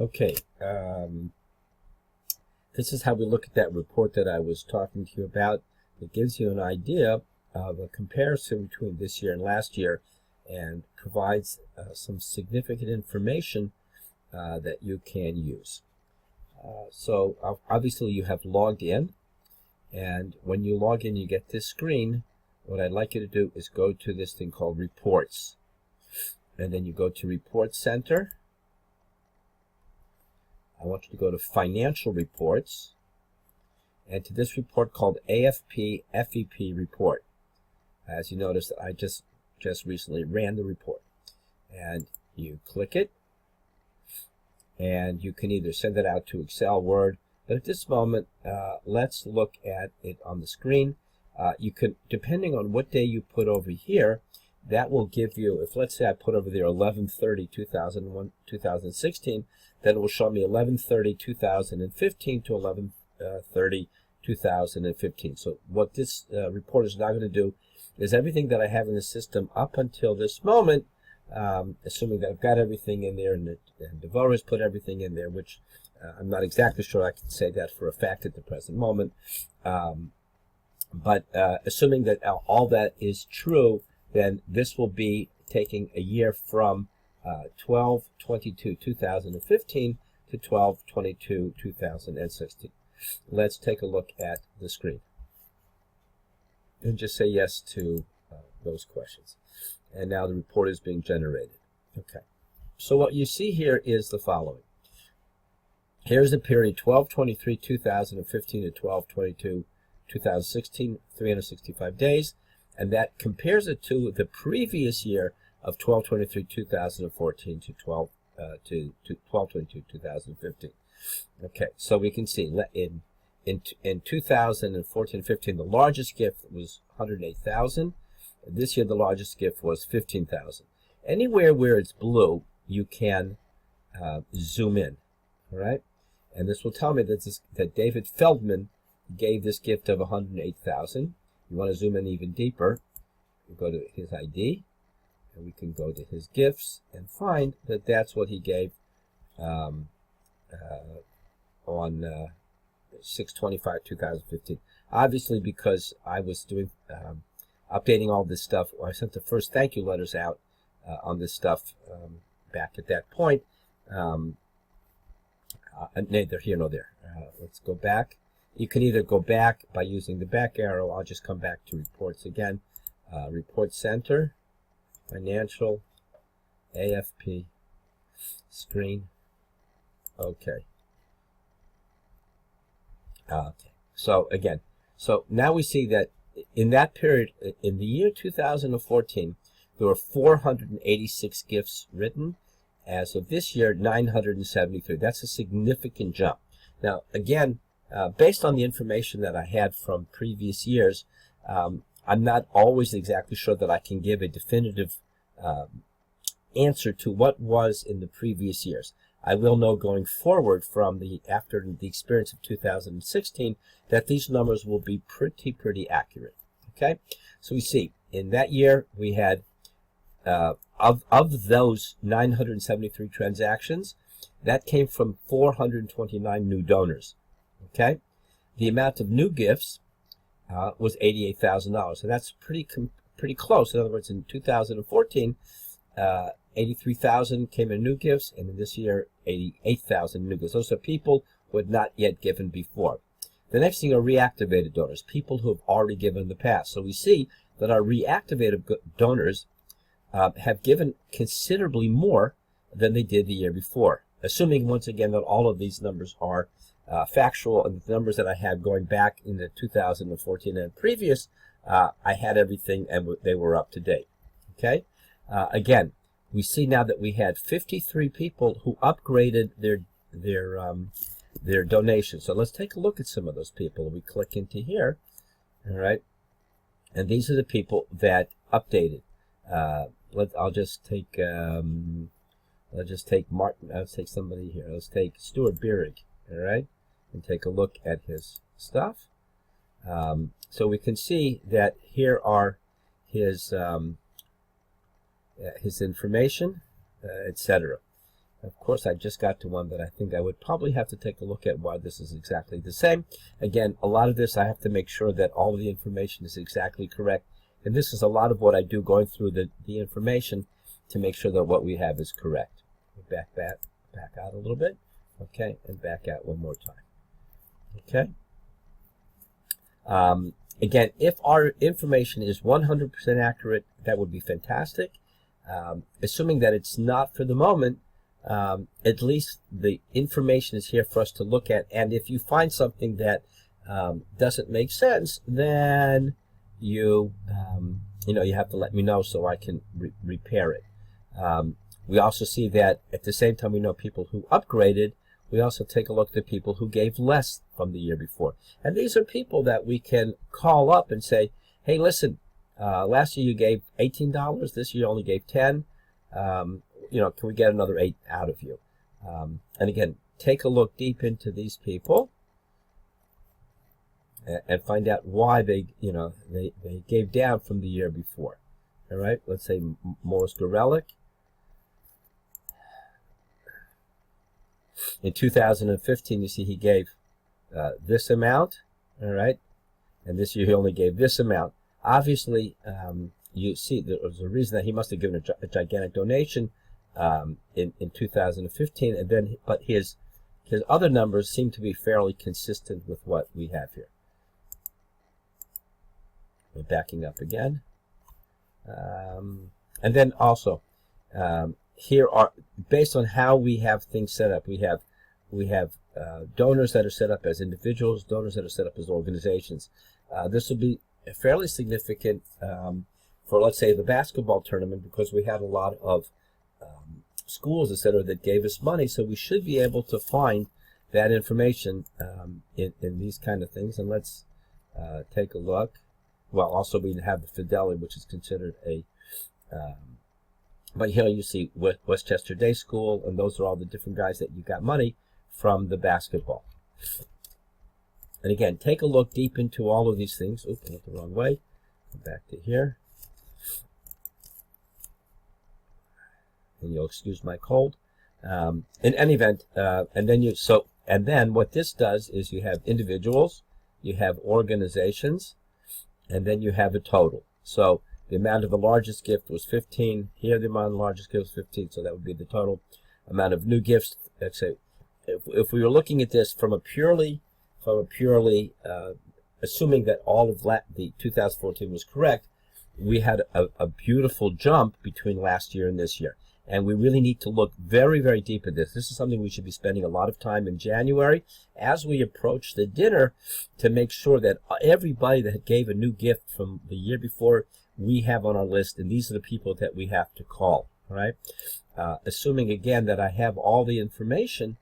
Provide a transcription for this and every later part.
Okay, this is how we look at that report that I was talking to you about. It gives you an idea of a comparison between this year and last year and provides some significant information that you can use. So obviously you have logged in, and when you log in you get this screen. What I'd like you to do is go to this thing called Reports, and then you go to Report Center. I want you to go to Financial Reports, and to this report called AFP FEP Report. As you notice, I just recently ran the report, and you click it, and you can either send it out to Excel, Word, but at this moment, let's look at it on the screen. You can, depending on what day you put over here, that will give you, if let's say I put over there 11/30/2016, then it will show me 11/30/2015 to 11/30/2015. So what this report is now going to do is everything that I have in the system up until this moment, assuming that I've got everything in there and Devore has put everything in there, which I'm not exactly sure I can say that for a fact at the present moment. But assuming that all that is true, then this will be taking a year from 12/22/2015 to 12/22/2016. Let's take a look at the screen and just say yes to those questions. And now the report is being generated. Okay. So what you see here is the following. Here's the period 12/23/2015 to 12/22/2016, 365 days, and that compares it to the previous year of 12/23/2014 to 12/22/2015. Okay, so we can see in 2014-15 the largest gift was 108,000. This year the largest gift was 15,000. Anywhere where it's blue, you can zoom in. All right, and this will tell me that David Feldman gave this gift of 108,000. You want to zoom in even deeper, you go to his ID, and we can go to his gifts and find that that's what he gave on 6/25/2015. Obviously, because I was doing updating all this stuff, I sent the first thank you letters out on this stuff back at that point. Neither here nor there. Let's go back. You can either go back by using the back arrow. I'll just come back to reports again. Report Center, Financial, AFP, Screen. Okay. Okay. So again, so now we see that in that period, in the year 2014, there were 486 gifts written. As of this year, 973. That's a significant jump. Now, again, based on the information that I had from previous years, I'm not always exactly sure that I can give a definitive answer to what was in the previous years. I will know going forward from after the experience of 2016 that these numbers will be pretty accurate. Okay, so we see in that year we had of those 973 transactions, that came from 429 new donors. Okay, the amount of new gifts was $88,000, so that's pretty close. In other words, in 2014, 83,000 came in new gifts, and in this year, 88,000 new gifts. Those are people who had not yet given before. The next thing are reactivated donors, people who have already given in the past. So we see that our reactivated donors have given considerably more than they did the year before, assuming once again that all of these numbers are factual, and the numbers that I had going back into 2014 and previous, I had everything and they were up to date. Okay, again, we see now that we had 53 people who upgraded their donation. So let's take a look at some of those people. We click into here, all right, and these are the people that updated. I'll just take Martin. Let's take somebody here. Let's take Stuart Bierig, all right, and take a look at his stuff. So we can see that here are his information, etc. Of course, I just got to one that I think I would probably have to take a look at why this is exactly the same. Again, a lot of this I have to make sure that all of the information is exactly correct. And this is a lot of what I do, going through the information to make sure that what we have is correct. Back out a little bit. Okay, and back out one more time. Okay. Again, if our information is 100% accurate, that would be fantastic. Assuming that it's not for the moment, at least the information is here for us to look at. And if you find something that doesn't make sense, then you have to let me know so I can repair it. We also see that at the same time we know people who upgraded, we also take a look at the people who gave less from the year before. And these are people that we can call up and say, hey, listen, last year you gave $18, this year you only gave 10. Can we get another 8 out of you? And again, take a look deep into these people and find out why they gave down from the year before. All right, let's say Morris Gorelick. In 2015, you see he gave this amount, all right, and this year he only gave this amount. Obviously, you see there was a reason that he must have given a gigantic donation in 2015, and then but his other numbers seem to be fairly consistent with what we have here. We're backing up again, and then also here are, based on how we have things set up, we have donors that are set up as individuals, donors that are set up as organizations. This will be fairly significant for, let's say, the basketball tournament, because we had a lot of schools, etc., that gave us money, so we should be able to find that information in these kind of things. And let's take a look. Well, also we have the Fidelity, which is considered a but here you see Westchester Day School, and those are all the different guys that you got money from the basketball. And again, take a look deep into all of these things. Oops, I went the wrong way. Come back to here. And you'll excuse my cold. In any event, and then what this does is you have individuals, you have organizations, and then you have a total. So the amount of the largest gift was 15. Here, the amount of the largest gift was 15. So that would be the total amount of new gifts. Let's say, if we were looking at this from a purely assuming that all of the 2014 was correct, we had a beautiful jump between last year and this year. And we really need to look very, very deep at this. This is something we should be spending a lot of time in January as we approach the dinner to make sure that everybody that gave a new gift from the year before we have on our list, and these are the people that we have to call. All right. Assuming again that I have all the information.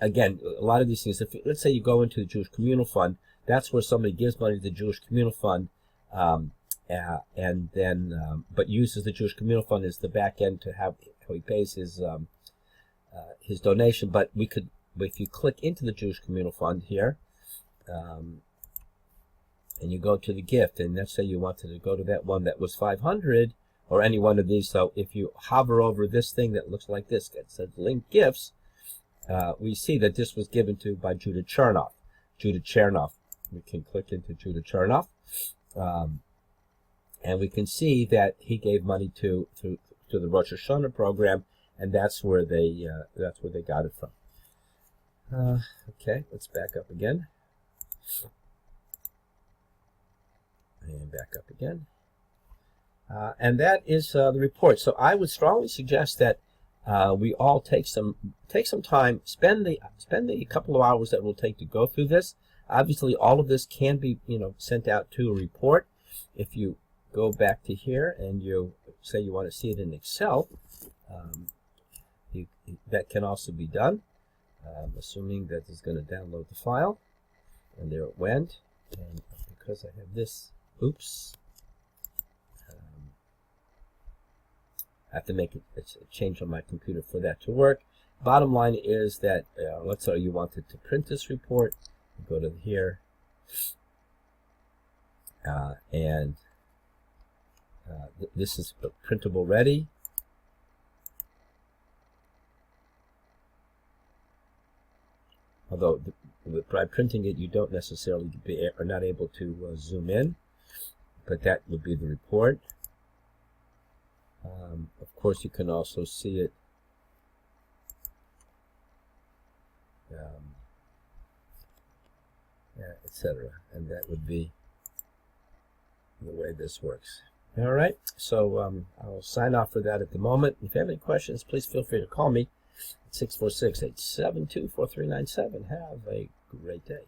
Again, a lot of these things. If let's say you go into the Jewish Communal Fund, that's where somebody gives money to the Jewish Communal Fund, and then but uses the Jewish Communal Fund as the back end to how he pays his donation. But we could, if you click into the Jewish Communal Fund here. And you go to the gift, and let's say you wanted to go to that one that was 500, or any one of these. So if you hover over this thing that looks like this, that says link gifts, we see that this was given to by Judah Chernoff. Judah Chernoff. We can click into Judah Chernoff, and we can see that he gave money to the Rosh Hashanah program, and that's where they got it from. Okay, let's back up again. And back up again. And that is the report. So I would strongly suggest that we all take some time, spend the couple of hours that it will take to go through this. Obviously, all of this can be sent out to a report. If you go back to here and you say you want to see it in Excel, that can also be done. Assuming that it's going to download the file, and there it went. And because I have this. Oops. I have to make a change on my computer for that to work. Bottom line is that, let's say you wanted to print this report. Go to here. This is printable ready. although by printing it, you don't necessarily are not able to zoom in, but that would be the report. Of course, you can also see it etc. And that would be the way this works. All right, so I'll sign off for that at the moment. If you have any questions, please feel free to call me at 646-872-4397. Have a great day.